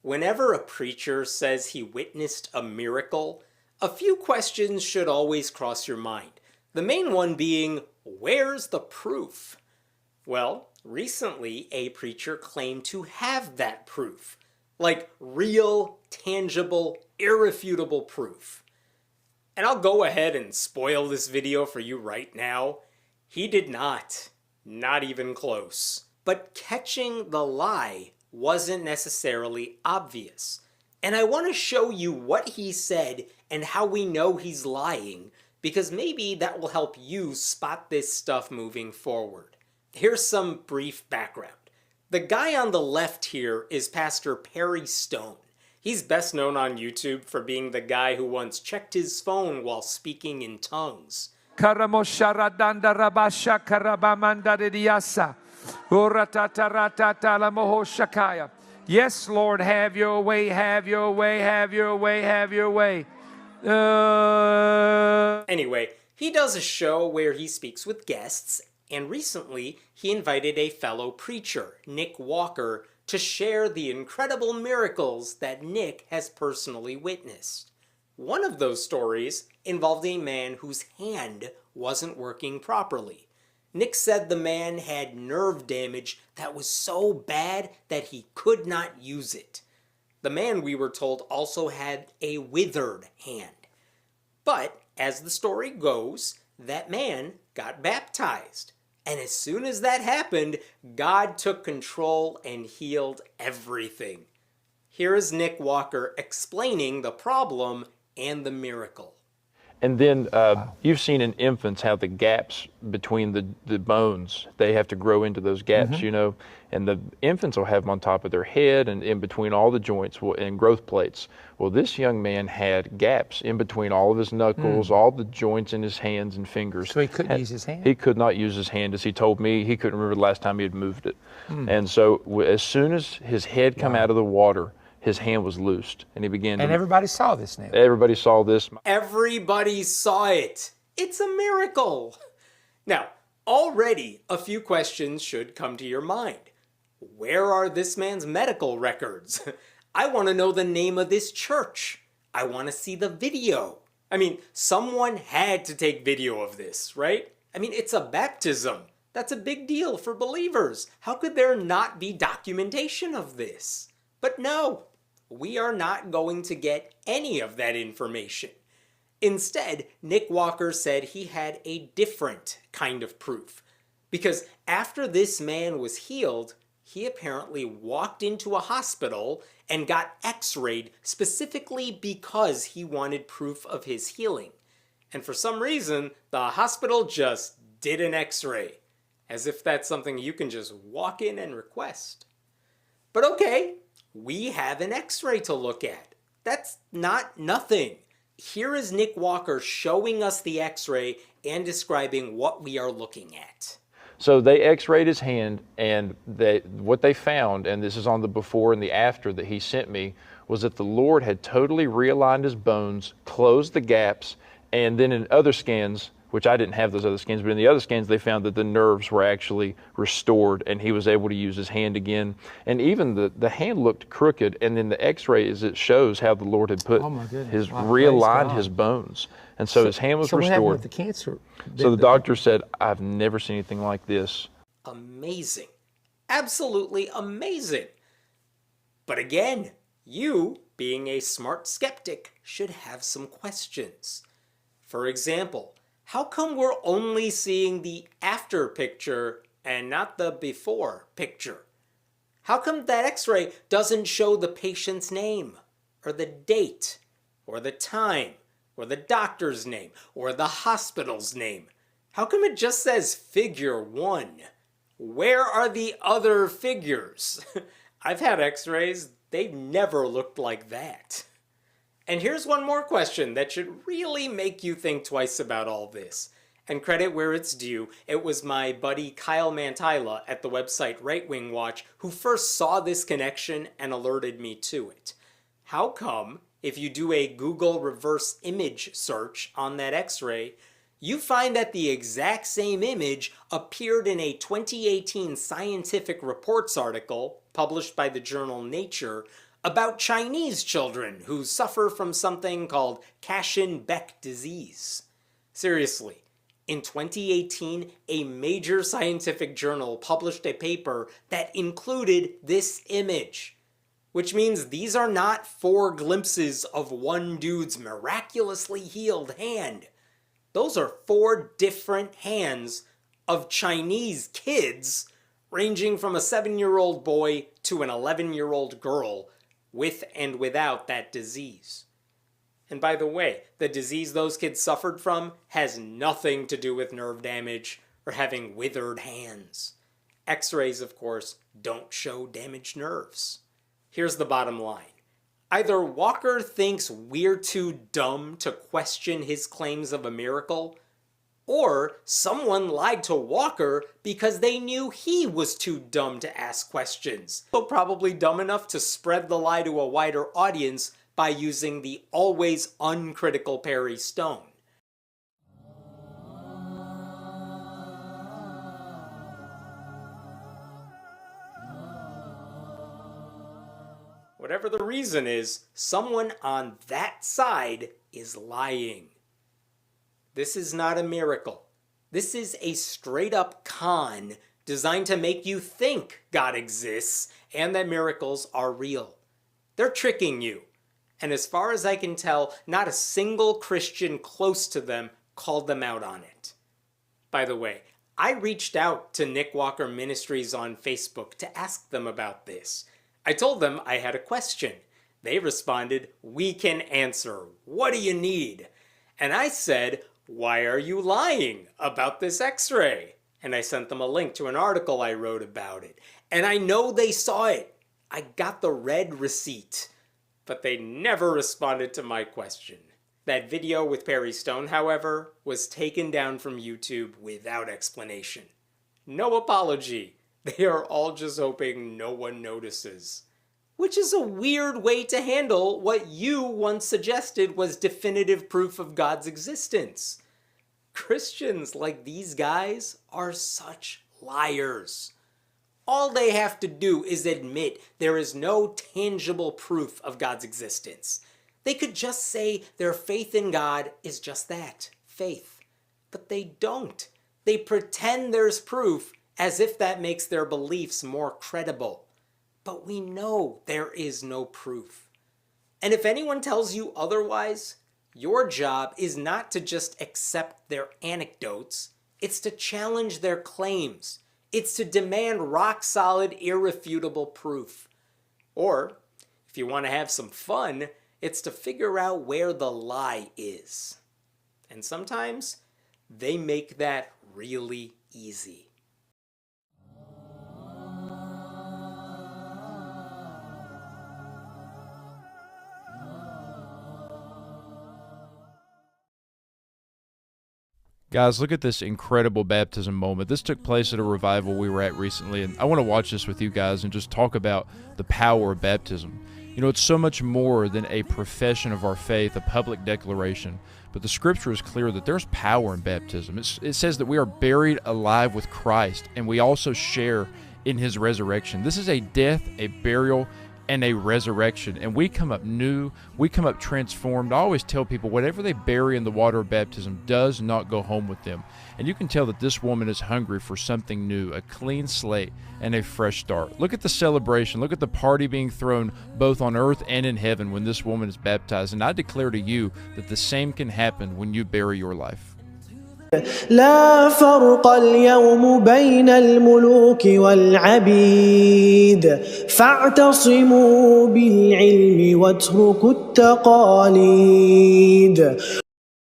Whenever a preacher says he witnessed a miracle, a few questions should always cross your mind. The main one being, where's the proof? Well, recently a preacher claimed to have that proof. Like real, tangible, irrefutable proof. And I'll go ahead and spoil this video for you right now. He did not. Not even close. But catching the lie wasn't necessarily obvious. And I want to show you what he said and how we know he's lying, because maybe that will help you spot this stuff moving forward. Here's some brief background. The guy on the left here is Pastor Perry Stone. He's best known on YouTube for being the guy who once checked his phone while speaking in tongues. Yes, Lord, have your way, have your way, have your way, have your way. Anyway, he does a show where he speaks with guests, and recently he invited a fellow preacher, Nick Walker, to share the incredible miracles that Nick has personally witnessed. One of those stories involved a man whose hand wasn't working properly. Nick said the man had nerve damage that was so bad that he could not use it. The man, we were told, also had a withered hand. But, as the story goes, that man got baptized. And as soon as that happened, God took control and healed everything. Here is Nick Walker explaining the problem and the miracle. And then you've seen in infants how the gaps between the bones, they have to grow into those gaps, you know, and the infants will have them on top of their head and in between all the joints and growth plates. Well, this young man had gaps in between all of his knuckles, all the joints in his hands and fingers. So he couldn't use his hand? He could not use his hand. As he told me, he couldn't remember the last time he had moved it. And so as soon as his head come out of the water, his hand was loosed, and he began to... And everybody saw this now. Everybody saw this. Everybody saw it. It's a miracle. Now, already a few questions should come to your mind. Where are this man's medical records? I want to know the name of this church. I want to see the video. I mean, someone had to take video of this, right? I mean, it's a baptism. That's a big deal for believers. How could there not be documentation of this? But no. We are not going to get any of that information. Instead, Nick Walker said he had a different kind of proof. Because after this man was healed, he apparently walked into a hospital and got x-rayed specifically because he wanted proof of his healing. And for some reason, the hospital just did an x-ray. As if that's something you can just walk in and request. But okay. We have an x-ray to look at. That's not nothing. Here is Nick Walker showing us the x-ray and describing what we are looking at. So they x-rayed his hand, and what they found, and this is on the before and the after that he sent me, was that the Lord had totally realigned his bones, closed the gaps, and then in other scans, which I didn't have those other scans, but in the other scans they found that the nerves were actually restored and he was able to use his hand again. And even the hand looked crooked, and then the x-ray it shows how the Lord had put realigned his bones. And so his hand was restored. What happened with the cancer? So the doctor said, I've never seen anything like this. Amazing. Absolutely amazing. But again, you, being a smart skeptic, should have some questions. For example, how come we're only seeing the after picture and not the before picture? How come that x-ray doesn't show the patient's name, or the date, or the time, or the doctor's name, or the hospital's name? How come it just says figure 1? Where are the other figures? I've had x-rays, they've never looked like that. And here's one more question that should really make you think twice about all this. And credit where it's due, it was my buddy Kyle Mantila at the website Right Wing Watch who first saw this connection and alerted me to it. How come, if you do a Google reverse image search on that x-ray, you find that the exact same image appeared in a 2018 Scientific Reports article published by the journal Nature about Chinese children who suffer from something called Cashin-Beck disease. Seriously, in 2018, a major scientific journal published a paper that included this image, which means these are not 4 glimpses of one dude's miraculously healed hand. Those are 4 different hands of Chinese kids, ranging from a 7-year-old boy to an 11-year-old girl, with and without that disease. And by the way, the disease those kids suffered from has nothing to do with nerve damage or having withered hands. X-rays, of course, don't show damaged nerves. Here's the bottom line. Either Walker thinks we're too dumb to question his claims of a miracle, or someone lied to Walker because they knew he was too dumb to ask questions. So probably dumb enough to spread the lie to a wider audience by using the always uncritical Perry Stone. Whatever the reason is, someone on that side is lying. This is not a miracle. This is a straight-up con designed to make you think God exists and that miracles are real. They're tricking you. And as far as I can tell, not a single Christian close to them called them out on it. By the way, I reached out to Nick Walker Ministries on Facebook to ask them about this. I told them I had a question. They responded, "We can answer. What do you need?" And I said, "Why are you lying about this x-ray?" And I sent them a link to an article I wrote about it. And I know they saw it. I got the red receipt. But they never responded to my question. That video with Perry Stone, however, was taken down from YouTube without explanation. No apology. They are all just hoping no one notices. Which is a weird way to handle what you once suggested was definitive proof of God's existence. Christians like these guys are such liars. All they have to do is admit there is no tangible proof of God's existence. They could just say their faith in God is just that, faith. But they don't. They pretend there's proof as if that makes their beliefs more credible. But we know there is no proof. And if anyone tells you otherwise, your job is not to just accept their anecdotes. It's to challenge their claims. It's to demand rock-solid, irrefutable proof. Or, if you want to have some fun, it's to figure out where the lie is. And sometimes, they make that really easy. Guys, look at this incredible baptism moment. This took place at a revival we were at recently, and I want to watch this with you guys and just talk about the power of baptism. You know, it's so much more than a profession of our faith, a public declaration, but the scripture is clear that there's power in baptism. It says that we are buried alive with Christ, and we also share in his resurrection. This is a death, a burial, and a resurrection, and we come up new, we come up transformed. I always tell people whatever they bury in the water of baptism does not go home with them. And you can tell that this woman is hungry for something new, a clean slate and a fresh start. Look at the celebration, look at the party being thrown both on earth and in heaven when this woman is baptized. And I declare to you that the same can happen when you bury your life. لا فرق اليوم بين الملوك والعبيد فاعتصموا بالعلم واتركوا التقاليد